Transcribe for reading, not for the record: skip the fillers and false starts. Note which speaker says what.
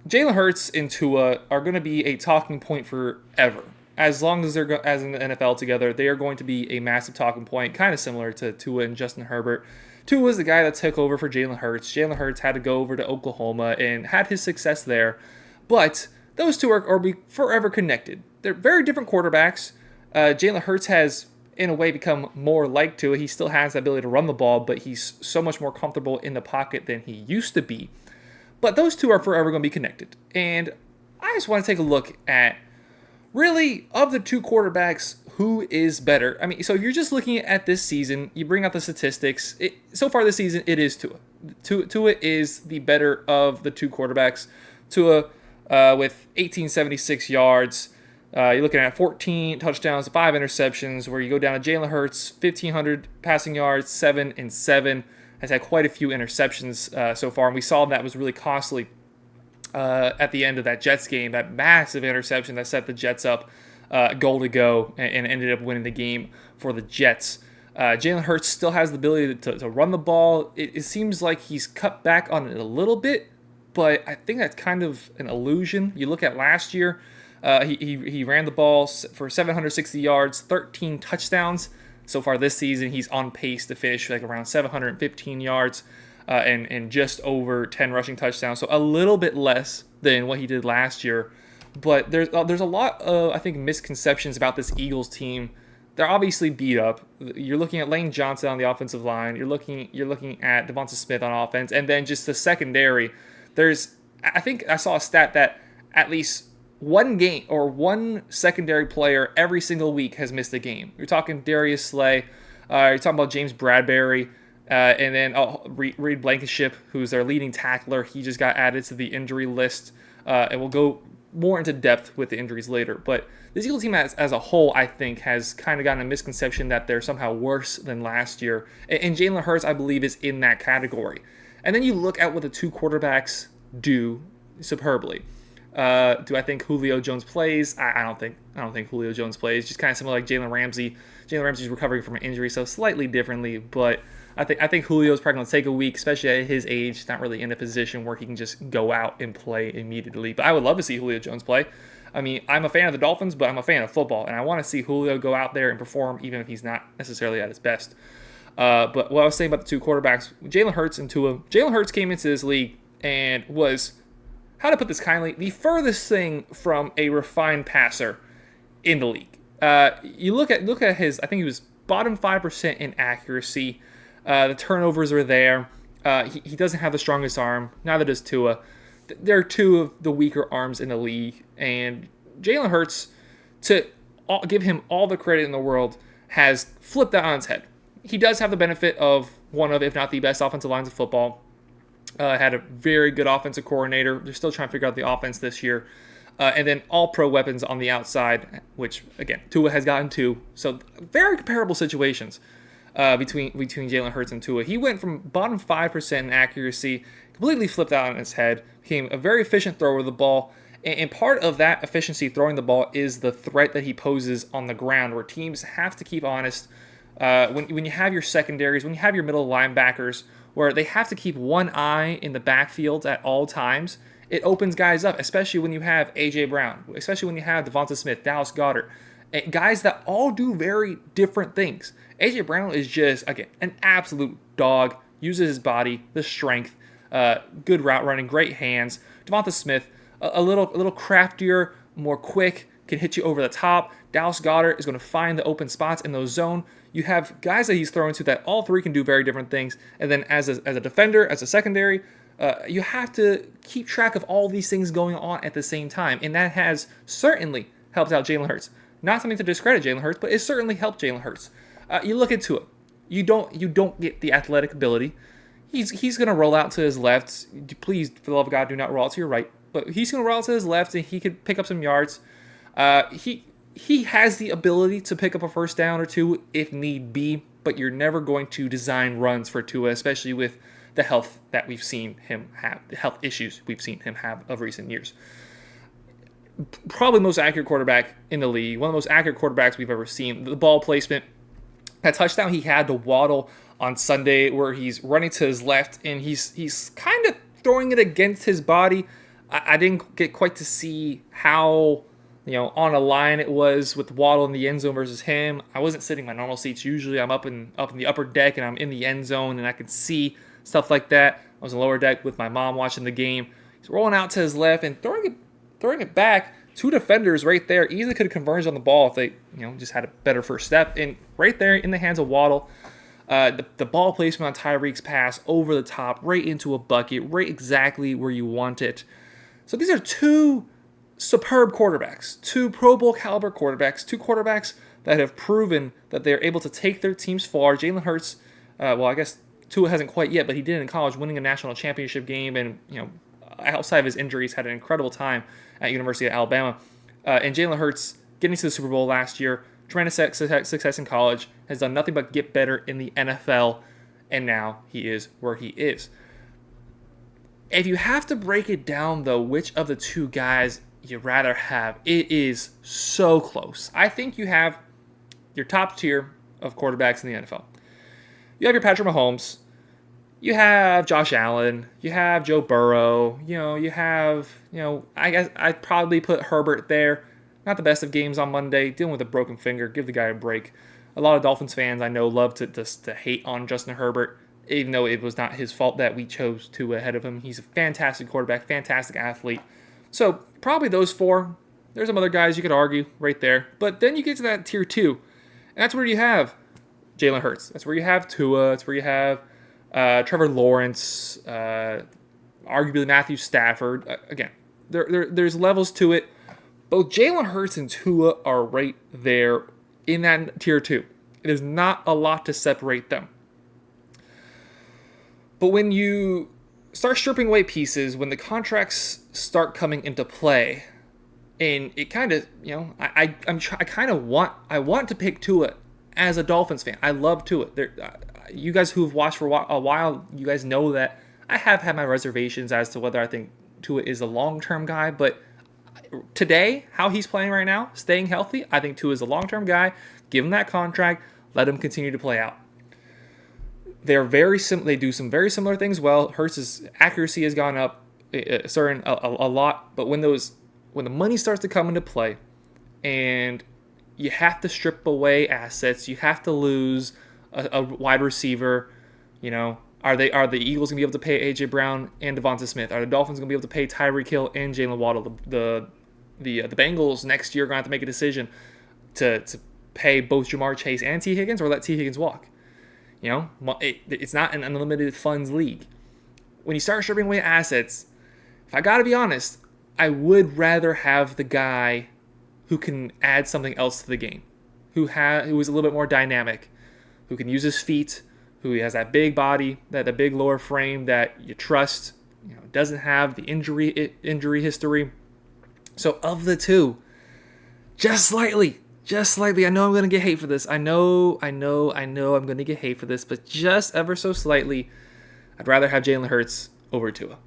Speaker 1: Jalen Hurts and Tua are going to be a talking point forever. As long as they're as in the NFL together, they are going to be a massive talking point, kind of similar to Tua and Justin Herbert. Tua was the guy that took over for Jalen Hurts. Jalen Hurts had to go over to Oklahoma and had his success there. But those two are be forever connected. They're very different quarterbacks. Jalen Hurts has, in a way, become more like Tua. He still has the ability to run the ball, but he's so much more comfortable in the pocket than he used to be. But those two are forever going to be connected. And I just want to take a look at, really, of the two quarterbacks, who is better? I mean, so if you're just looking at this season, you bring out the statistics. So far this season, it is Tua. Tua is the better of the two quarterbacks. Tua with 1,876 yards. You're looking at 14 touchdowns, 5 interceptions, where you go down to Jalen Hurts, 1,500 passing yards, 7-7. Has had quite a few interceptions so far, and we saw that was really costly at the end of that Jets game, that massive interception that set the Jets up goal to go and ended up winning the game for the Jets. Jalen Hurts still has the ability to run the ball. It seems like he's cut back on it a little bit, but I think that's kind of an illusion. You look at last year, he ran the ball for 760 yards, 13 touchdowns. So far this season, he's on pace to finish like around 715 yards and just over 10 rushing touchdowns. So a little bit less than what he did last year. But there's a lot of, I think, misconceptions about this Eagles team. They're obviously beat up. You're looking at Lane Johnson on the offensive line. You're looking at Devonta Smith on offense, and then just the secondary. I think I saw a stat that at least one game or one secondary player every single week has missed a game. You're talking Darius Slay. You're talking about James Bradbury. And then Reed Blankenship, who's their leading tackler. He just got added to the injury list. And we'll go more into depth with the injuries later. But this Eagles team as a whole, I think, has kind of gotten a misconception that they're somehow worse than last year. And Jalen Hurts, I believe, is in that category. And then you look at what the two quarterbacks do superbly. Do I think Julio Jones plays? I don't think Julio Jones plays. Just kind of similar like Jalen Ramsey. Jalen Ramsey's recovering from an injury, so slightly differently. But I think Julio's probably going to take a week, especially at his age. He's not really in a position where he can just go out and play immediately. But I would love to see Julio Jones play. I mean, I'm a fan of the Dolphins, but I'm a fan of football, and I want to see Julio go out there and perform, even if he's not necessarily at his best. But what I was saying about the two quarterbacks, Jalen Hurts and Tua. Jalen Hurts came into this league and was, how to put this kindly, the furthest thing from a refined passer in the league. You look at his, I think he was bottom 5% in accuracy. The turnovers are there. He doesn't have the strongest arm. Neither does Tua. They're two of the weaker arms in the league. And Jalen Hurts, to give him all the credit in the world, has flipped that on its head. He does have the benefit of one of, if not the best offensive lines of football. Had a very good offensive coordinator. They're still trying to figure out the offense this year. And then all-pro weapons on the outside, which, again, Tua has gotten two. So very comparable situations between Jalen Hurts and Tua. He went from bottom 5% in accuracy, completely flipped out on his head, became a very efficient thrower of the ball. And part of that efficiency throwing the ball is the threat that he poses on the ground, where teams have to keep honest. When you have your secondaries, when you have your middle linebackers, where they have to keep one eye in the backfield at all times, it opens guys up, especially when you have A.J. Brown, especially when you have Devonta Smith, Dallas Goedert, guys that all do very different things. A.J. Brown is just, again, an absolute dog, uses his body, the strength, good route running, great hands. Devonta Smith, a little craftier, more quick, can hit you over the top. Dallas Goedert is going to find the open spots in those zone. You have guys that he's throwing to that all three can do very different things. And then as a defender, as a secondary, you have to keep track of all these things going on at the same time. And that has certainly helped out Jalen Hurts. Not something to discredit Jalen Hurts, but it certainly helped Jalen Hurts. You look into it. You don't get the athletic ability. He's going to roll out to his left. Please, for the love of God, do not roll out to your right. But he's going to roll out to his left, and he could pick up some yards. He has the ability to pick up a first down or two if need be, but you're never going to design runs for Tua, especially with the health that we've seen him have, the health issues we've seen him have of recent years. Probably the most accurate quarterback in the league, one of the most accurate quarterbacks we've ever seen. The ball placement, that touchdown he had to Waddle on Sunday where he's running to his left and he's kind of throwing it against his body. I didn't get quite to see how, on a line it was with Waddle in the end zone versus him. I wasn't sitting in my normal seats. Usually I'm up in the upper deck and I'm in the end zone and I can see stuff like that. I was in the lower deck with my mom watching the game. He's rolling out to his left and throwing it back. Two defenders right there easily could have converged on the ball if they, just had a better first step. And right there in the hands of Waddle, the ball placement on Tyreek's pass over the top, right into a bucket, right exactly where you want it. So these are two superb quarterbacks, two Pro Bowl caliber quarterbacks, two quarterbacks that have proven that they're able to take their teams far. Jalen Hurts, I guess Tua hasn't quite yet, but he did in college, winning a national championship game, and outside of his injuries, had an incredible time at University of Alabama. And Jalen Hurts getting to the Super Bowl last year, tremendous success in college, has done nothing but get better in the NFL, and now he is where he is. If you have to break it down, though, which of the two guys you'd rather have, it is so close. I think you have your top tier of quarterbacks in the NFL. You have your Patrick Mahomes. You have Josh Allen. You have Joe Burrow. You have, I guess I'd probably put Herbert there. Not the best of games on Monday, dealing with a broken finger. Give the guy a break. A lot of Dolphins fans I know love to hate on Justin Herbert, even though it was not his fault that we chose Tua ahead of him. He's a fantastic quarterback, fantastic athlete. So probably those four. There's some other guys you could argue right there. But then you get to that tier 2, and that's where you have Jalen Hurts. That's where you have Tua. That's where you have Trevor Lawrence, arguably Matthew Stafford. Again, there's levels to it. Both Jalen Hurts and Tua are right there in that tier 2. There's not a lot to separate them. But when you start stripping away pieces, when the contracts start coming into play, and it kind of, I want to pick Tua as a Dolphins fan. I love Tua. You guys who've watched for a while, you guys know that I have had my reservations as to whether I think Tua is a long-term guy, but today, how he's playing right now, staying healthy, I think Tua is a long-term guy. Give him that contract. Let him continue to play out. They're very They do some very similar things well. Hurts' accuracy has gone up a lot, but when the money starts to come into play, and you have to strip away assets, you have to lose a wide receiver. Are the Eagles gonna be able to pay AJ Brown and Devonta Smith? Are the Dolphins gonna be able to pay Tyreek Hill and Jalen Waddle? The Bengals next year are gonna have to make a decision to pay both Jamar Chase and T Higgins, or let T Higgins walk. It's not an unlimited funds league. When you start stripping away assets, if I gotta be honest, I would rather have the guy who can add something else to the game, who is a little bit more dynamic, who can use his feet, who has that big body, that big lower frame that you trust, doesn't have the injury history. So of the two, just slightly, I know I'm going to get hate for this. I know I'm going to get hate for this, but just ever so slightly, I'd rather have Jalen Hurts over Tua.